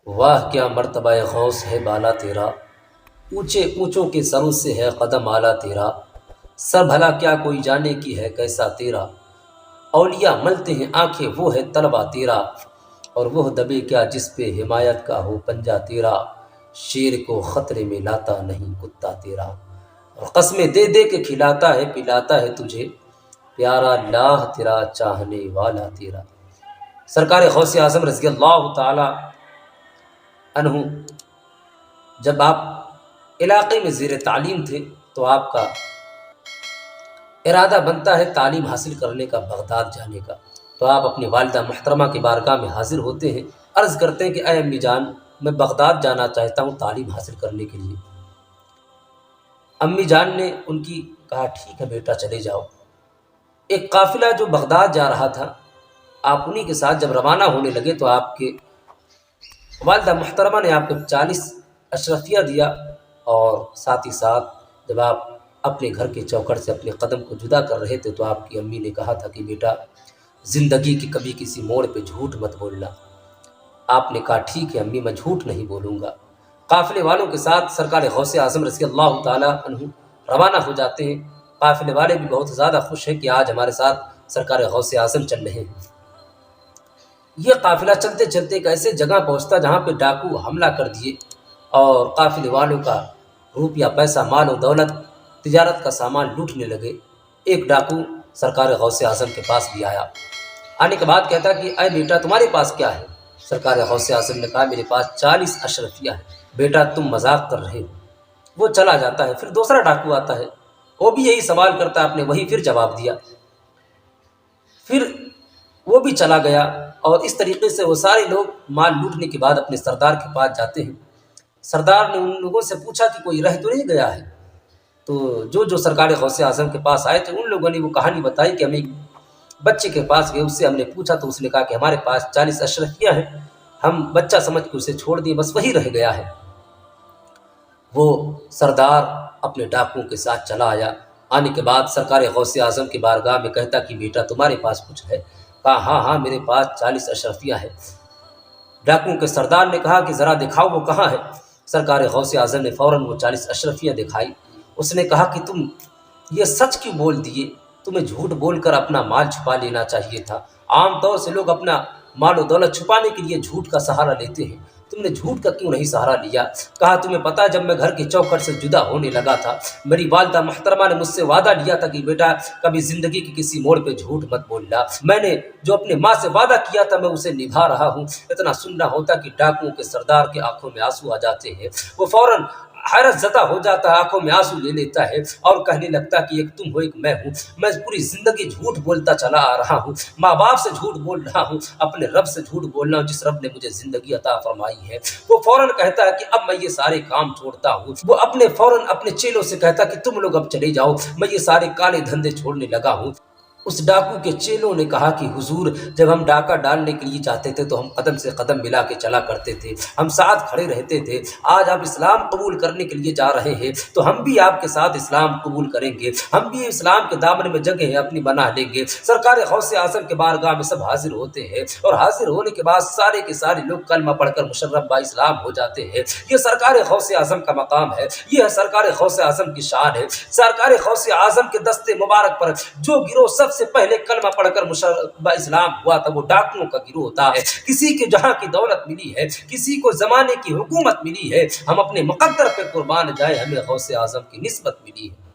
واہ کیا مرتبہ غوث ہے بالا تیرا، اونچے اونچوں کے سروں سے ہے قدم اعلیٰ تیرا، سر بھلا کیا کوئی جانے کی ہے کیسا تیرا، اولیاء ملتے ہیں آنکھیں وہ ہے طلبہ تیرا، اور وہ دبے کیا جس پہ حمایت کا ہو پنجہ تیرا، شیر کو خطرے میں لاتا نہیں کتا تیرا، اور قسمیں دے دے کے کھلاتا ہے پلاتا ہے تجھے، پیارا لاہ تیرا چاہنے والا تیرا۔ سرکار غوث اعظم رضی اللہ تعالی عنہ جب آپ علاقے میں زیر تعلیم تھے تو آپ کا ارادہ بنتا ہے تعلیم حاصل کرنے کا، بغداد جانے کا، تو آپ اپنی والدہ محترمہ کی بارگاہ میں حاضر ہوتے ہیں، عرض کرتے ہیں کہ اے امی جان میں بغداد جانا چاہتا ہوں تعلیم حاصل کرنے کے لیے۔ امی جان نے ان کی کہا ٹھیک ہے بیٹا چلے جاؤ۔ ایک قافلہ جو بغداد جا رہا تھا، آپ انہی کے ساتھ جب روانہ ہونے لگے تو آپ کے والدہ محترمہ نے آپ کو 40 اشرفیہ دیا، اور ساتھ ہی ساتھ جب آپ اپنے گھر کے چوکھٹ سے اپنے قدم کو جدا کر رہے تھے تو آپ کی امی نے کہا تھا کہ بیٹا زندگی کی کبھی کسی موڑ پہ جھوٹ مت بولنا۔ آپ نے کہا ٹھیک ہے امی میں جھوٹ نہیں بولوں گا۔ قافلے والوں کے ساتھ سرکار غوث اعظم رضی اللہ تعالی عنہ روانہ ہو جاتے ہیں۔ قافلے والے بھی بہت زیادہ خوش ہیں کہ آج ہمارے ساتھ سرکار غوث اعظم چل رہے ہیں۔ یہ قافلہ چلتے چلتے ایک ایسے جگہ پہنچتا جہاں پہ ڈاکو حملہ کر دیے، اور قافلے والوں کا روپیہ پیسہ مال و دولت تجارت کا سامان لوٹنے لگے۔ ایک ڈاکو سرکار غوث اعظم کے پاس بھی آیا، آنے کے بعد کہتا کہ اے بیٹا تمہارے پاس کیا ہے؟ سرکار غوث اعظم نے کہا میرے پاس 40 اشرفیہ ہے۔ بیٹا تم مذاق کر رہے ہو۔ وہ چلا جاتا ہے۔ پھر دوسرا ڈاکو آتا ہے، وہ بھی یہی سوال کرتا ہے، آپ نے وہی پھر جواب دیا۔ پھر وہ بھی چلا گیا، اور اس طریقے سے وہ سارے لوگ مال لوٹنے کے بعد اپنے سردار کے پاس جاتے ہیں۔ سردار نے ان لوگوں سے پوچھا کہ کوئی رہ تو نہیں گیا ہے؟ تو جو سرکار غوث اعظم کے پاس آئے تھے ان لوگوں نے وہ کہانی بتائی کہ ہمیں بچے کے پاس گئے، اس سے ہم نے پوچھا تو اس نے کہا کہ ہمارے پاس 40 اشرفیہ ہیں، ہم بچہ سمجھ کے اسے چھوڑ دیے، بس وہی رہ گیا ہے۔ وہ سردار اپنے ڈاکوؤں کے ساتھ چلا آیا۔ آنے کے بعد سرکار غوث اعظم کی بارگاہ میں کہتا کہ بیٹا تمہارے پاس کچھ ہے؟ کہا ہاں میرے پاس 40 اشرفیہ ہے۔ ڈاکوؤں کے سردار نے کہا کہ ذرا دکھاؤ وہ کہاں ہے؟ سرکار غوث اعظم نے فوراً وہ 40 اشرفیہ دکھائی۔ اس نے کہا کہ تم یہ سچ کیوں بول دیے؟ تمہیں جھوٹ بول کر اپنا مال چھپا لینا چاہیے تھا۔ عام طور سے لوگ اپنا مال و دولت چھپانے کے لیے جھوٹ کا سہارا لیتے ہیں، تم نے جھوٹ کا کیوں نہیں سہارا لیا؟ کہا تمہیں پتہ جب میں گھر کے چوکھٹ سے جدا ہونے لگا تھا میری والدہ محترمہ نے مجھ سے وعدہ لیا تھا کہ بیٹا کبھی زندگی کی کسی موڑ پہ جھوٹ مت بولنا۔ میں نے جو اپنے ماں سے وعدہ کیا تھا میں اسے نبھا رہا ہوں۔ اتنا سننا ہوتا کہ ڈاکوؤں کے سردار کے آنکھوں میں آنسو آ جاتے ہیں، وہ فوراً حیرت زدہ ہو جاتا ہے، آنکھوں میں آنسو لے لیتا ہے اور کہنے لگتا کہ ایک تم ہو ایک میں ہوں، میں پوری زندگی جھوٹ بولتا چلا آ رہا ہوں، ماں باپ سے جھوٹ بول رہا ہوں، اپنے رب سے جھوٹ بول رہا ہوں جس رب نے مجھے زندگی عطا فرمائی ہے۔ وہ فوراً کہتا ہے کہ اب میں یہ سارے کام چھوڑتا ہوں۔ وہ فوراً اپنے چیلوں سے کہتا کہ تم لوگ اب چلے جاؤ، میں یہ سارے کالے دھندے چھوڑنے لگا ہوں۔ اس ڈاکو کے چیلوں نے کہا کہ حضور جب ہم ڈاکہ ڈالنے کے لیے جاتے تھے تو ہم قدم سے قدم ملا کے چلا کرتے تھے، ہم ساتھ کھڑے رہتے تھے، آج آپ اسلام قبول کرنے کے لیے جا رہے ہیں تو ہم بھی آپ کے ساتھ اسلام قبول کریں گے، ہم بھی اسلام کے دامن میں جگہ اپنی بنا لیں گے۔ سرکار غوث اعظم کے بارگاہ میں سب حاضر ہوتے ہیں، اور حاضر ہونے کے بعد سارے کے سارے لوگ کلمہ پڑھ کر مشرف با اسلام ہو جاتے ہیں۔ یہ سرکار غوث اعظم کا مقام ہے، یہ سرکار غوث اعظم کی شان ہے۔ سرکار غوث اعظم کے دست مبارک پر جو گروہ سب سے پہلے کلمہ پڑھ کر مشرف با اسلام ہوا تھا وہ ڈاکوؤں کا گروہ ہوتا ہے۔ کسی کے جہاں کی دولت ملی ہے، کسی کو زمانے کی حکومت ملی ہے، ہم اپنے مقدر پہ قربان جائیں، ہمیں غوث اعظم کی نسبت ملی ہے۔